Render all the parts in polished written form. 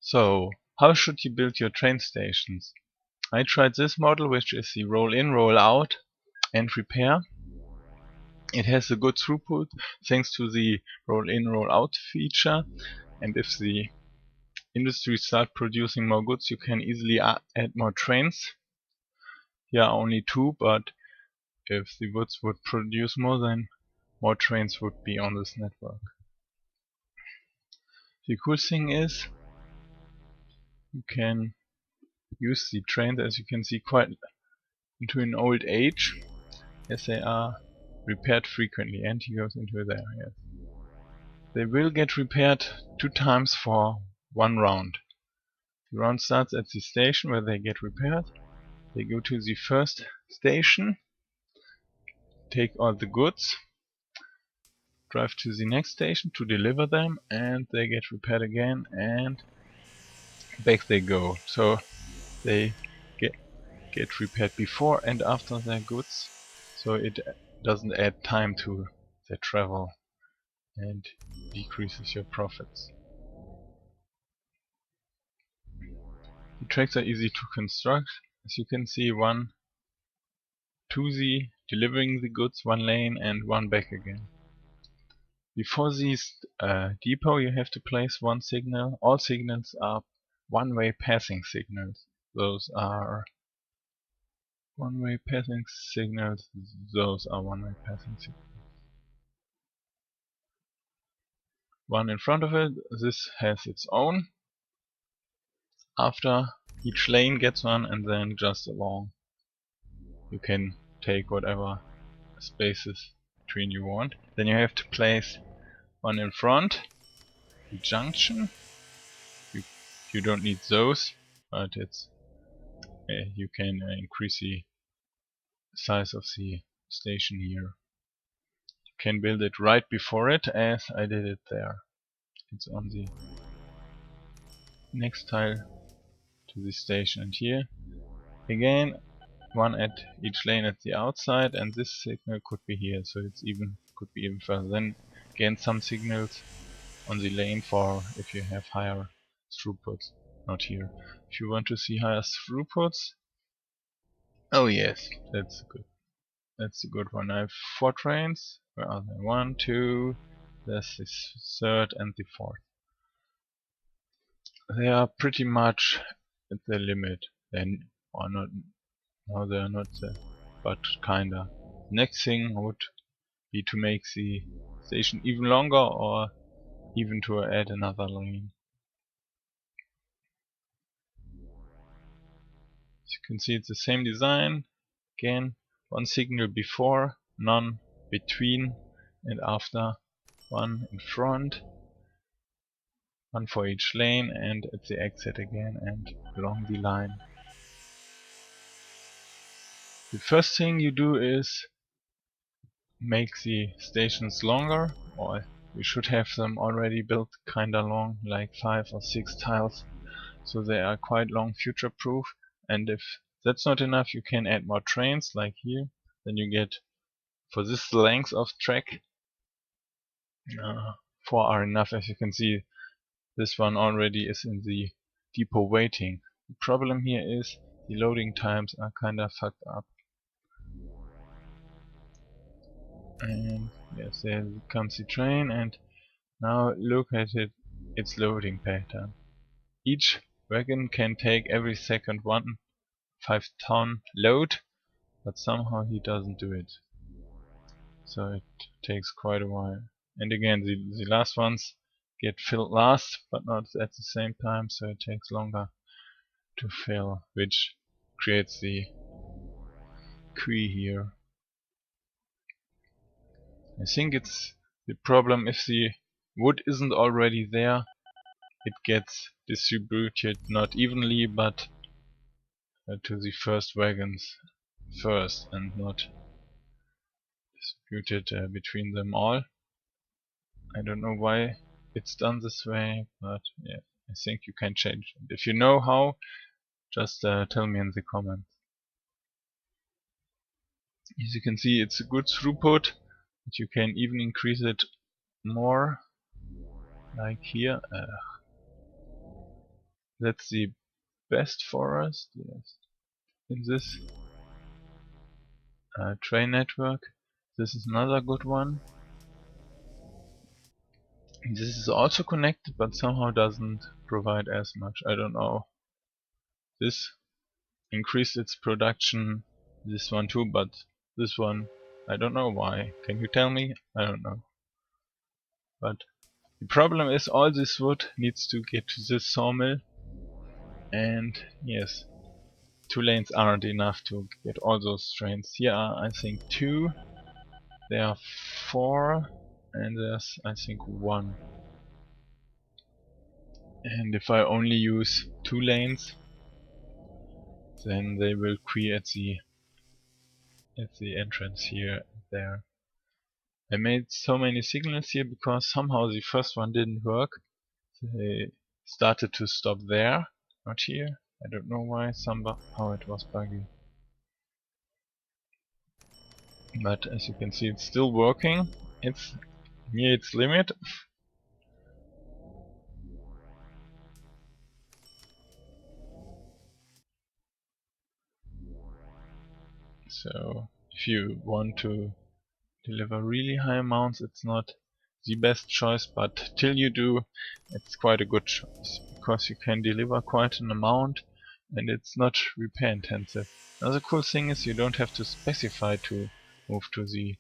So, how should you build your train stations? I tried this model, which is the roll-in, roll-out and repair. It has a good throughput thanks to the roll-in, roll-out feature, and if the industry start producing more goods, you can easily add more trains. Here are only 2, but if the goods would produce more, then more trains would be on this network. The cool thing is you can use the trains, as you can see, quite into an old age, as they are repaired frequently, and he goes into there. Yes. They will get repaired 2 times for 1 round. The round starts at the station where they get repaired. They go to the first station, take all the goods, drive to the next station to deliver them, and they get repaired again, and back they go. So they get repaired before and after their goods, so it doesn't add time to their travel and decreases your profits. The tracks are easy to construct. As you can see, 1 to the delivering the goods, 1 lane, and 1 back again. Before this depot you have to place 1 signal. All signals are one-way passing signals. Those are one-way passing signals. Those are one-way passing signals. 1 in front of it, this has its own. After each lane gets 1, and then just along. You can take whatever spaces between you want. Then you have to place 1 in front, the junction. You don't need those, but it's you can increase the size of the station here. You can build it right before it, as I did it there. It's on the next tile to the station, and here again 1 at each lane at the outside, and this signal could be here, so it's could be even further. Then again some signals on the lane for if you have higher throughputs. Not here. If you want to see higher throughputs, oh yes, that's a good one. I have 4 trains. Where are they? 1, 2. There's the 3rd and the 4th. They are pretty much at the limit. Then, or not. No, they are not there, but kinda. Next thing would be to make the station even longer, or even to add another lane. As you can see, it's the same design. Again, 1 signal before, none between and after, 1 in front, 1 for each lane, and at the exit again and along the line. The first thing you do is make the stations longer, or you should have them already built kinda long, like 5 or 6 tiles, so they are quite long, future proof. And if that's not enough, you can add more trains, like here. Then you get, for this length of track, 4 are enough. As you can see, this one already is in the depot waiting. The problem here is the loading times are kinda fucked up. And yes, there comes the train, and now look at its loading pattern. Each wagon can take every second 1 5-ton load, but somehow he doesn't do it. So it takes quite a while. And again, the last ones get filled last, but not at the same time, so it takes longer to fill, which creates the queue here. I think it's the problem if the wood isn't already there, it gets distributed not evenly, but to the first wagons first, and not distributed between them all. I don't know why it's done this way, but yeah, I think you can change it. If you know how, just tell me in the comments. As you can see, it's a good throughput, but you can even increase it more, like here. That's the best forest, yes, in this train network. This is another good one. This is also connected, but somehow doesn't provide as much. I don't know. This increased its production, this one too, but this one, I don't know why. Can you tell me? I don't know. But the problem is all this wood needs to get to this sawmill, and yes, 2 lanes aren't enough to get all those trains. Here are, I think, 2, there are 4, and there's, I think, 1. And if I only use 2 lanes, then they will queue at the entrance here and there. I made so many signals here because somehow the first one didn't work. They started to stop there, not here. I don't know why, somehow it was buggy. But as you can see, it's still working. It's near its limit. So if you want to deliver really high amounts, it's not the best choice, but till you do, it's quite a good choice, because you can deliver quite an amount and it's not repair intensive. Another cool thing is you don't have to specify to move to the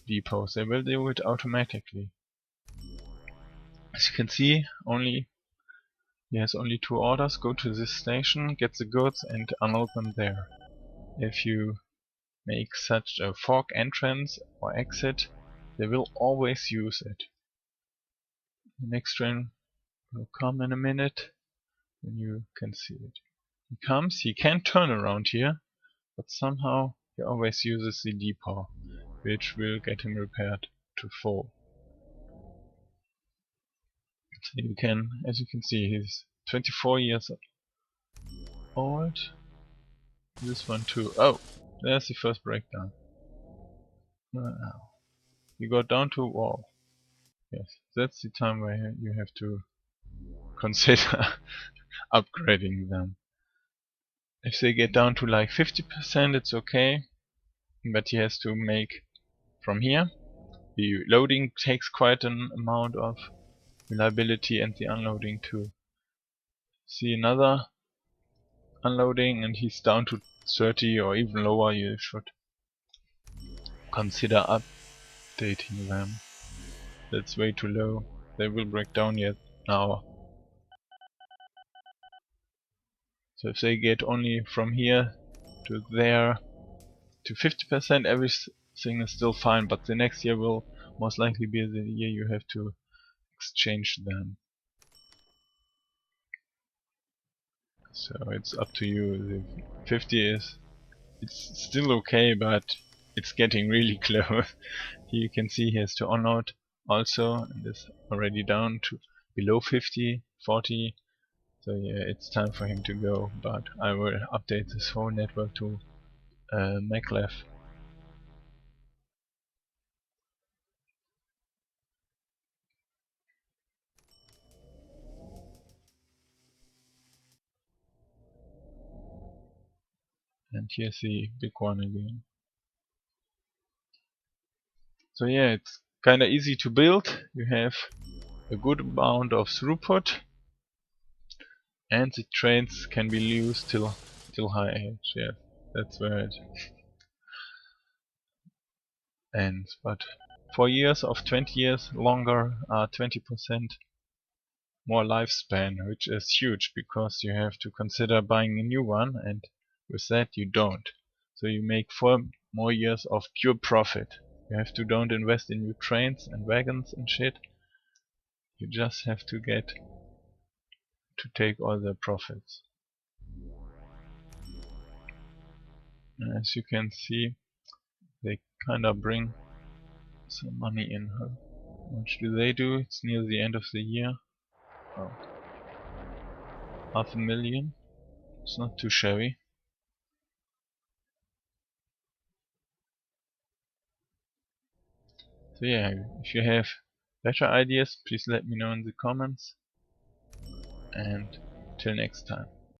depots. They will do it automatically. As you can see, he has only 2 orders. Go to this station, get the goods and unload them there. If you make such a fork entrance or exit, they will always use it. The next train will come in a minute, and you can see it. He comes, he can turn around here, but somehow he always uses the depot, which will get him repaired to full. So you can, as you can see, he's 24 years old. This one too. Oh, there's the first breakdown. Wow. You got down to wall. Yes, that's the time where you have to consider upgrading them. If they get down to like 50%, it's okay, but he has to make from here. The loading takes quite an amount of reliability and the unloading too. See another unloading and he's down to 30 or even lower. You should consider updating them. That's way too low. They will break down yet now. So if they get only from here to there to 50%, everything is still fine, but the next year will most likely be the year you have to exchange them. So it's up to you. The 50 it's still okay, but it's getting really close. Here you can see he has to unload also, and is already down to below 50, 40. So yeah, it's time for him to go, but I will update this whole network to maglev. And here's the big one again. So yeah, it's kinda easy to build. You have a good amount of throughput, and the trains can be used till high age. Yeah, that's where it ends. But 4 years of 20 years longer are 20% more lifespan, which is huge because you have to consider buying a new one, and with that you don't. So you make 4 more years of pure profit. You have to don't invest in new trains and wagons and shit. You just have to get to take all the profits. And as you can see, they kinda bring some money in. How much do they do? It's near the end of the year. Oh. 500,000. It's not too shabby. So yeah, if you have better ideas, please let me know in the comments. and till next time.